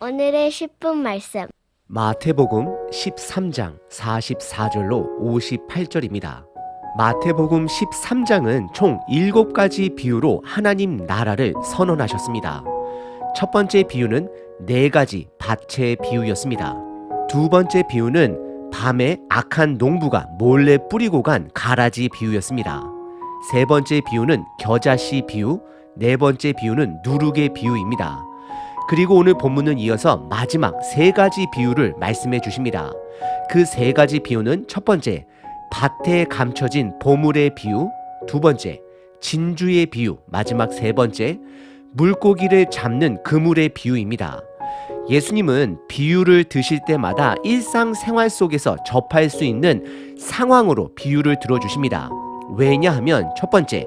오늘의 10분 말씀. 마태복음 13장 44절로 58절입니다. 마태복음 13장은 총 7가지 비유로 하나님 나라를 선언하셨습니다. 첫 번째 비유는 4가지 밭의 비유였습니다. 두 번째 비유는 밤에 악한 농부가 몰래 뿌리고 간 가라지 비유였습니다. 세 번째 비유는 겨자씨 비유, 네 번째 비유는 누룩의 비유입니다. 그리고 오늘 본문은 이어서 마지막 3가지 비유를 말씀해 주십니다. 그 3가지 비유는 첫 번째, 밭에 감춰진 보물의 비유, 두 번째, 진주의 비유, 마지막 3번째, 물고기를 잡는 그물의 비유입니다. 예수님은 비유를 드실 때마다 일상생활 속에서 접할 수 있는 상황으로 비유를 들어주십니다. 왜냐하면 첫 번째,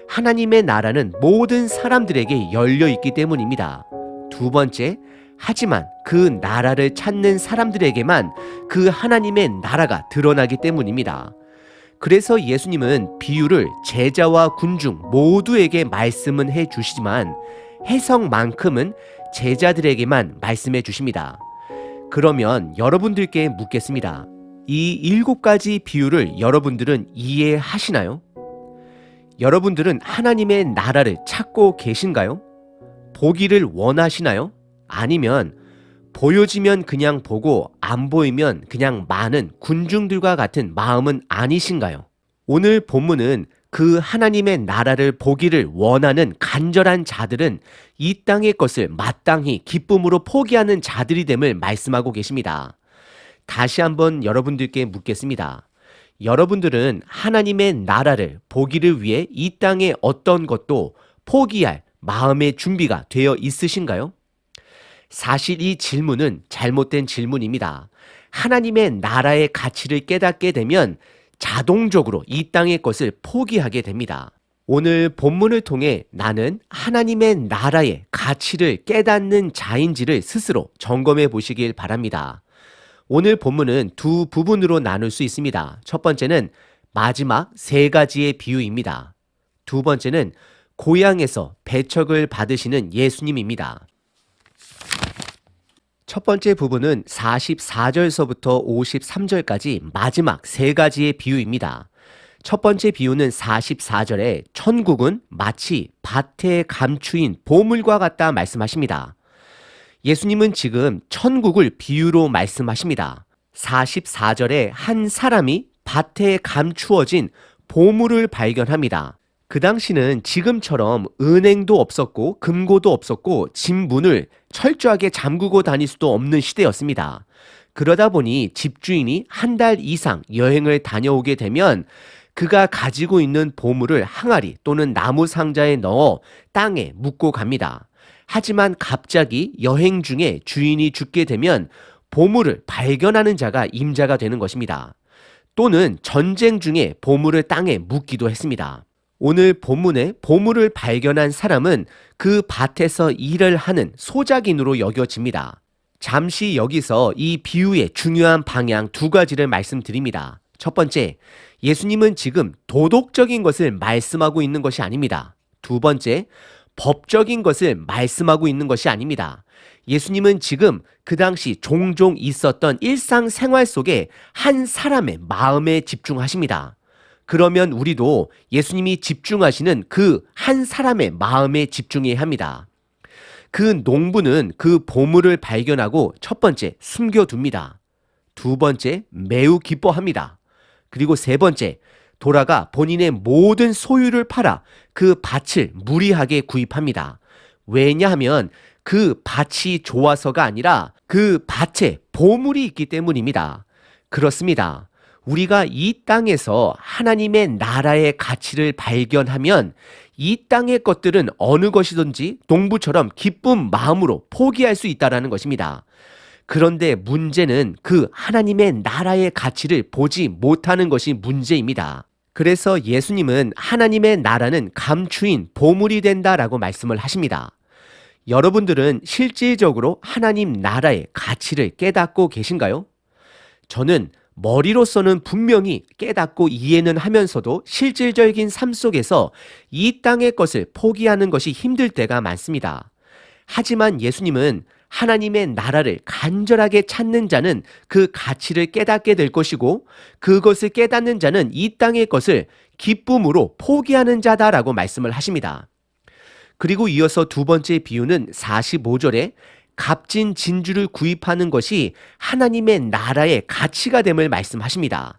하나님의 나라는 모든 사람들에게 열려 있기 때문입니다. 두 번째, 하지만 그 나라를 찾는 사람들에게만 그 하나님의 나라가 드러나기 때문입니다. 그래서 예수님은 비유를 제자와 군중 모두에게 말씀은 해주시지만 해석만큼은 제자들에게만 말씀해 주십니다. 그러면 여러분들께 묻겠습니다. 이 7가지 비유를 여러분들은 이해하시나요? 여러분들은 하나님의 나라를 찾고 계신가요? 보기를 원하시나요? 아니면 보여지면 그냥 보고 안 보이면 그냥 많은 군중들과 같은 마음은 아니신가요? 오늘 본문은 그 하나님의 나라를 보기를 원하는 간절한 자들은 이 땅의 것을 마땅히 기쁨으로 포기하는 자들이 됨을 말씀하고 계십니다. 다시 한번 여러분들께 묻겠습니다. 여러분들은 하나님의 나라를 보기를 위해 이 땅의 어떤 것도 포기할 마음의 준비가 되어 있으신가요? 사실 이 질문은 잘못된 질문입니다. 하나님의 나라의 가치를 깨닫게 되면 자동적으로 이 땅의 것을 포기하게 됩니다. 오늘 본문을 통해 나는 하나님의 나라의 가치를 깨닫는 자인지를 스스로 점검해 보시길 바랍니다. 오늘 본문은 두 부분으로 나눌 수 있습니다. 첫 번째는 마지막 3가지의 비유입니다. 두 번째는 고향에서 배척을 받으시는 예수님입니다. 첫 번째 부분은 44절서부터 53절까지 마지막 3가지의 비유입니다. 첫 번째 비유는 44절에 천국은 마치 밭에 감추인 보물과 같다 말씀하십니다. 예수님은 지금 천국을 비유로 말씀하십니다. 44절에 한 사람이 밭에 감추어진 보물을 발견합니다. 그 당시는 지금처럼 은행도 없었고 금고도 없었고 집 문을 철저하게 잠그고 다닐 수도 없는 시대였습니다. 그러다 보니 집주인이 한 달 이상 여행을 다녀오게 되면 그가 가지고 있는 보물을 항아리 또는 나무 상자에 넣어 땅에 묻고 갑니다. 하지만 갑자기 여행 중에 주인이 죽게 되면 보물을 발견하는 자가 임자가 되는 것입니다. 또는 전쟁 중에 보물을 땅에 묻기도 했습니다. 오늘 본문에 보물을 발견한 사람은 그 밭에서 일을 하는 소작인으로 여겨집니다. 잠시 여기서 이 비유의 중요한 방향 2가지를 말씀드립니다. 첫 번째, 예수님은 지금 도덕적인 것을 말씀하고 있는 것이 아닙니다. 두 번째, 법적인 것을 말씀하고 있는 것이 아닙니다. 예수님은 지금 그 당시 종종 있었던 일상생활 속에 한 사람의 마음에 집중하십니다. 그러면 우리도 예수님이 집중하시는 그 한 사람의 마음에 집중해야 합니다. 그 농부는 그 보물을 발견하고 첫 번째 숨겨둡니다. 두 번째 매우 기뻐합니다. 그리고 세 번째 돌아가 본인의 모든 소유를 팔아 그 밭을 무리하게 구입합니다. 왜냐하면 그 밭이 좋아서가 아니라 그 밭에 보물이 있기 때문입니다. 그렇습니다. 우리가 이 땅에서 하나님의 나라의 가치를 발견하면 이 땅의 것들은 어느 것이든지 농부처럼 기쁜 마음으로 포기할 수 있다는 것입니다. 그런데 문제는 그 하나님의 나라의 가치를 보지 못하는 것이 문제입니다. 그래서 예수님은 하나님의 나라는 감추인 보물이 된다라고 말씀을 하십니다. 여러분들은 실질적으로 하나님 나라의 가치를 깨닫고 계신가요? 저는 머리로서는 분명히 깨닫고 이해는 하면서도 실질적인 삶 속에서 이 땅의 것을 포기하는 것이 힘들 때가 많습니다. 하지만 예수님은 하나님의 나라를 간절하게 찾는 자는 그 가치를 깨닫게 될 것이고 그것을 깨닫는 자는 이 땅의 것을 기쁨으로 포기하는 자다라고 말씀을 하십니다. 그리고 이어서 두 번째 비유는 45절에 값진 진주를 구입하는 것이 하나님의 나라의 가치가 됨을 말씀하십니다.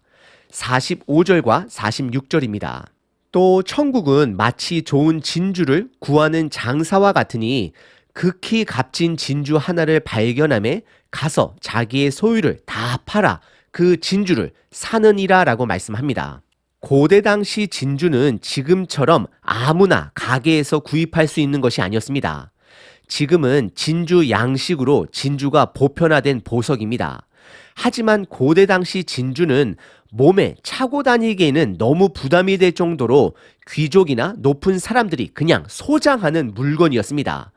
45절과 46절입니다. 또 천국은 마치 좋은 진주를 구하는 장사와 같으니 극히 값진 진주 하나를 발견함에 가서 자기의 소유를 다 팔아 그 진주를 사느니라 라고 말씀합니다. 고대 당시 진주는 지금처럼 아무나 가게에서 구입할 수 있는 것이 아니었습니다. 지금은 진주 양식으로 진주가 보편화된 보석입니다. 하지만 고대 당시 진주는 몸에 차고 다니기에는 너무 부담이 될 정도로 귀족이나 높은 사람들이 그냥 소장하는 물건이었습니다.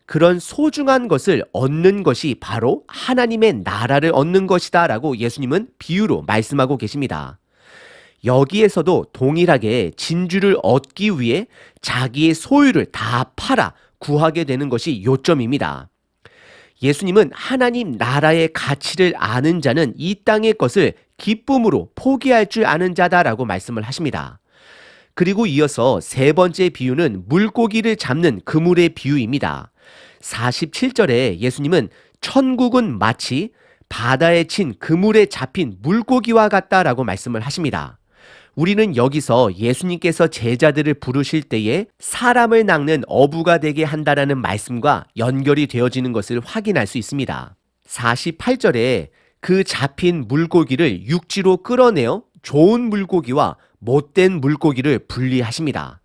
그런 소중한 것을 얻는 것이 바로 하나님의 나라를 얻는 것이다 라고 예수님은 비유로 말씀하고 계십니다. 여기에서도 동일하게 진주를 얻기 위해 자기의 소유를 다 팔아 구하게 되는 것이 요점입니다. 예수님은 하나님 나라의 가치를 아는 자는 이 땅의 것을 기쁨으로 포기할 줄 아는 자다라고 말씀을 하십니다. 그리고 이어서 세 번째 비유는 물고기를 잡는 그물의 비유입니다. 47절에 예수님은 천국은 마치 바다에 친 그물에 잡힌 물고기와 같다라고 말씀을 하십니다. 우리는 여기서 예수님께서 제자들을 부르실 때에 사람을 낚는 어부가 되게 한다라는 말씀과 연결이 되어지는 것을 확인할 수 있습니다. 48절에 그 잡힌 물고기를 육지로 끌어내어 좋은 물고기와 못된 물고기를 분리하십니다.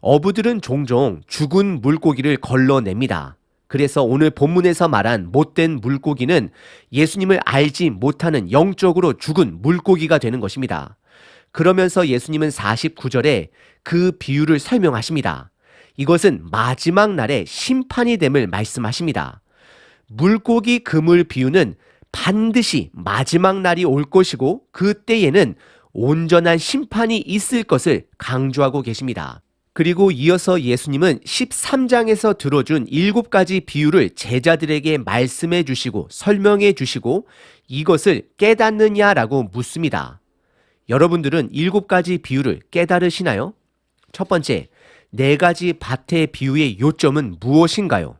어부들은 종종 죽은 물고기를 걸러냅니다. 그래서 오늘 본문에서 말한 못된 물고기는 예수님을 알지 못하는 영적으로 죽은 물고기가 되는 것입니다. 그러면서 예수님은 49절에 그 비유를 설명하십니다. 이것은 마지막 날의 심판이 됨을 말씀하십니다. 물고기 그물 비유는 반드시 마지막 날이 올 것이고 그때에는 온전한 심판이 있을 것을 강조하고 계십니다. 그리고 이어서 예수님은 13장에서 들어준 7가지 비유를 제자들에게 말씀해 주시고 설명해 주시고 이것을 깨닫느냐라고 묻습니다. 여러분들은 7가지 비유를 깨달으시나요? 첫 번째, 4가지 밭의 비유의 요점은 무엇인가요?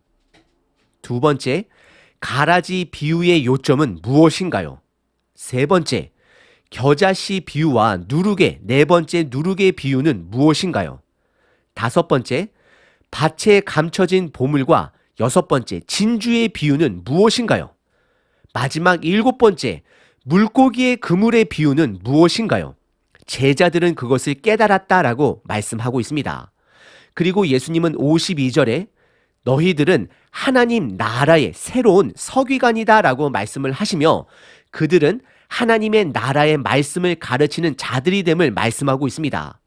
두 번째, 가라지 비유의 요점은 무엇인가요? 세 번째, 겨자씨 비유와 누룩의 4번째 누룩의 비유는 무엇인가요? 다섯 번째, 밭에 감춰진 보물과 6번째 진주의 비유는 무엇인가요? 마지막 7번째, 물고기의 그물의 비유는 무엇인가요? 제자들은 그것을 깨달았다라고 말씀하고 있습니다. 그리고 예수님은 52절에 너희들은 하나님 나라의 새로운 서기관이다라고 말씀을 하시며 그들은 하나님의 나라의 말씀을 가르치는 자들이 됨을 말씀하고 있습니다.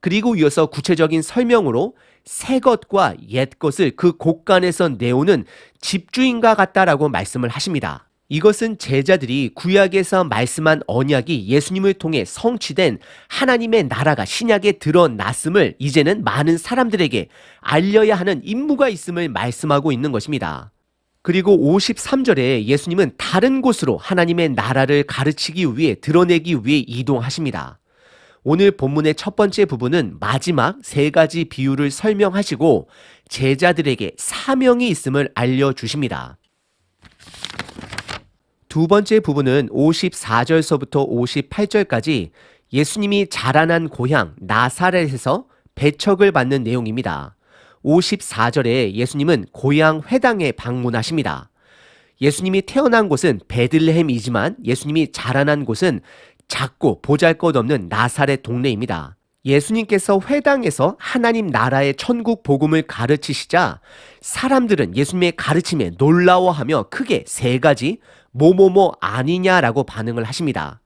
그리고 이어서 구체적인 설명으로 새 것과 옛 것을 그 곳간에서 내오는 집주인과 같다라고 말씀을 하십니다. 이것은 제자들이 구약에서 말씀한 언약이 예수님을 통해 성취된 하나님의 나라가 신약에 드러났음을 이제는 많은 사람들에게 알려야 하는 임무가 있음을 말씀하고 있는 것입니다. 그리고 53절에 예수님은 다른 곳으로 하나님의 나라를 가르치기 위해 드러내기 위해 이동하십니다. 오늘 본문의 첫 번째 부분은 마지막 3가지 비유를 설명하시고 제자들에게 사명이 있음을 알려주십니다. 두 번째 부분은 54절서부터 58절까지 예수님이 자라난 고향 나사렛에서 배척을 받는 내용입니다. 54절에 예수님은 고향 회당에 방문하십니다. 예수님이 태어난 곳은 베들레헴이지만 예수님이 자라난 곳은 작고 보잘것없는 나사렛 동네입니다. 예수님께서 회당에서 하나님 나라의 천국 복음을 가르치시자 사람들은 예수님의 가르침에 놀라워하며 크게 3가지 뭐뭐뭐 아니냐라고 반응을 하십니다.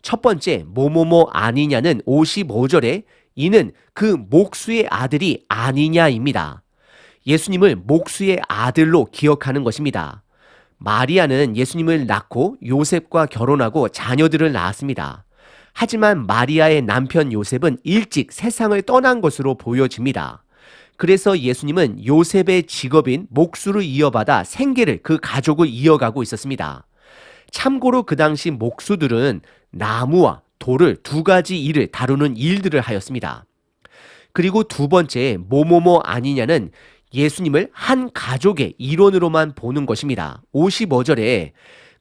첫 번째 뭐뭐뭐 아니냐는 55절에 이는 그 목수의 아들이 아니냐입니다. 예수님을 목수의 아들로 기억하는 것입니다. 마리아는 예수님을 낳고 요셉과 결혼하고 자녀들을 낳았습니다. 하지만 마리아의 남편 요셉은 일찍 세상을 떠난 것으로 보여집니다. 그래서 예수님은 요셉의 직업인 목수를 이어받아 생계를 그 가족을 이어가고 있었습니다. 참고로 그 당시 목수들은 나무와 돌을 두 가지 일을 다루는 일들을 하였습니다. 그리고 두 번째, 뭐뭐뭐 아니냐는 예수님을 한 가족의 일원으로만 보는 것입니다. 55절에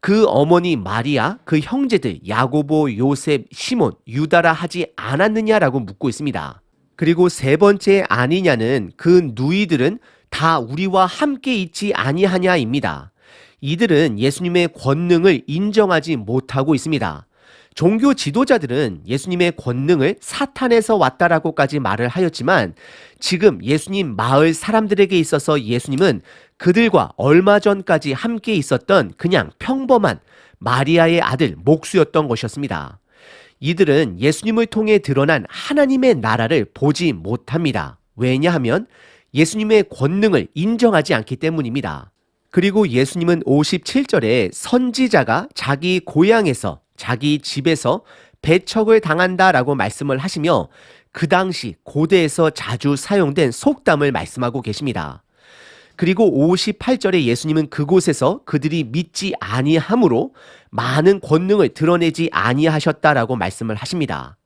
그 어머니 마리아, 그 형제들 야고보, 요셉, 시몬, 유다라 하지 않았느냐라고 묻고 있습니다. 그리고 세 번째 아니냐는 그 누이들은 다 우리와 함께 있지 아니하냐입니다. 이들은 예수님의 권능을 인정하지 못하고 있습니다. 종교 지도자들은 예수님의 권능을 사탄에서 왔다라고까지 말을 하였지만 지금 예수님 마을 사람들에게 있어서 예수님은 그들과 얼마 전까지 함께 있었던 그냥 평범한 마리아의 아들 목수였던 것이었습니다. 이들은 예수님을 통해 드러난 하나님의 나라를 보지 못합니다. 왜냐하면 예수님의 권능을 인정하지 않기 때문입니다. 그리고 예수님은 57절에 선지자가 자기 고향에서 자기 집에서 배척을 당한다라고 말씀을 하시며 그 당시 고대에서 자주 사용된 속담을 말씀하고 계십니다. 그리고 58절에 예수님은 그곳에서 그들이 믿지 아니함으로 많은 권능을 드러내지 아니하셨다라고 말씀을 하십니다.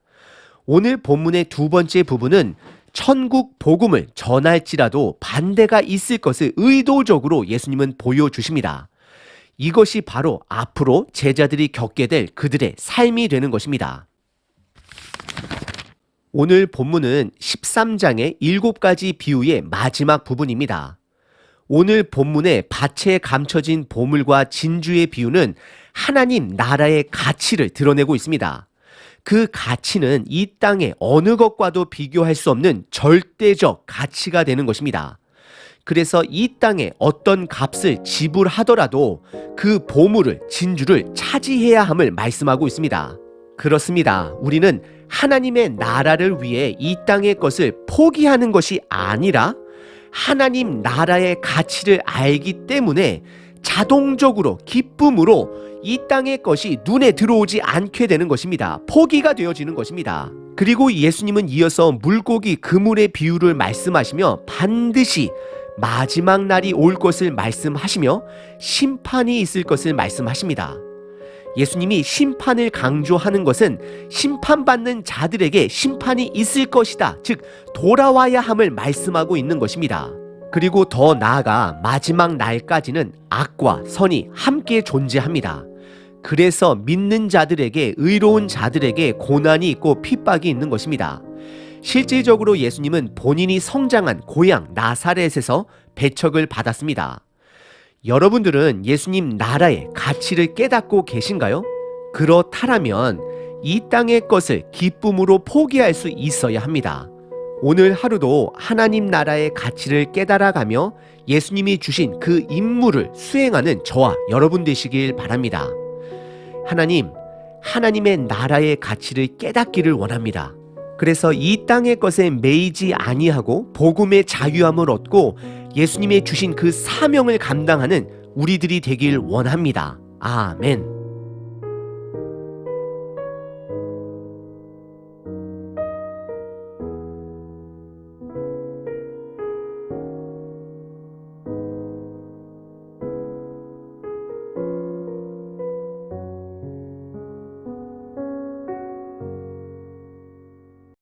오늘 본문의 두 번째 부분은 천국 복음을 전할지라도 반대가 있을 것을 의도적으로 예수님은 보여주십니다. 이것이 바로 앞으로 제자들이 겪게 될 그들의 삶이 되는 것입니다. 오늘 본문은 13장의 7가지 비유의 마지막 부분입니다. 오늘 본문의 밭에 감춰진 보물과 진주의 비유는 하나님 나라의 가치를 드러내고 있습니다. 그 가치는 이 땅의 어느 것과도 비교할 수 없는 절대적 가치가 되는 것입니다. 그래서 이 땅에 어떤 값을 지불하더라도 그 보물을, 진주를 차지해야 함을 말씀하고 있습니다. 그렇습니다. 우리는 하나님의 나라를 위해 이 땅의 것을 포기하는 것이 아니라 하나님 나라의 가치를 알기 때문에 자동적으로 기쁨으로 이 땅의 것이 눈에 들어오지 않게 되는 것입니다. 포기가 되어지는 것입니다. 그리고 예수님은 이어서 물고기 그물의 비유를 말씀하시며 반드시 마지막 날이 올 것을 말씀하시며 심판이 있을 것을 말씀하십니다. 예수님이 심판을 강조하는 것은 심판받는 자들에게 심판이 있을 것이다. 즉 돌아와야 함을 말씀하고 있는 것입니다. 그리고 더 나아가 마지막 날까지는 악과 선이 함께 존재합니다. 그래서 믿는 자들에게, 의로운 자들에게 고난이 있고 핍박이 있는 것입니다. 실질적으로 예수님은 본인이 성장한 고향 나사렛에서 배척을 받았습니다. 여러분들은 예수님 나라의 가치를 깨닫고 계신가요? 그렇다면 이 땅의 것을 기쁨으로 포기할 수 있어야 합니다. 오늘 하루도 하나님 나라의 가치를 깨달아가며 예수님이 주신 그 임무를 수행하는 저와 여러분 되시길 바랍니다. 하나님, 하나님의 나라의 가치를 깨닫기를 원합니다. 그래서 이 땅의 것에 매이지 아니하고 복음의 자유함을 얻고 예수님의 주신 그 사명을 감당하는 우리들이 되길 원합니다. 아멘.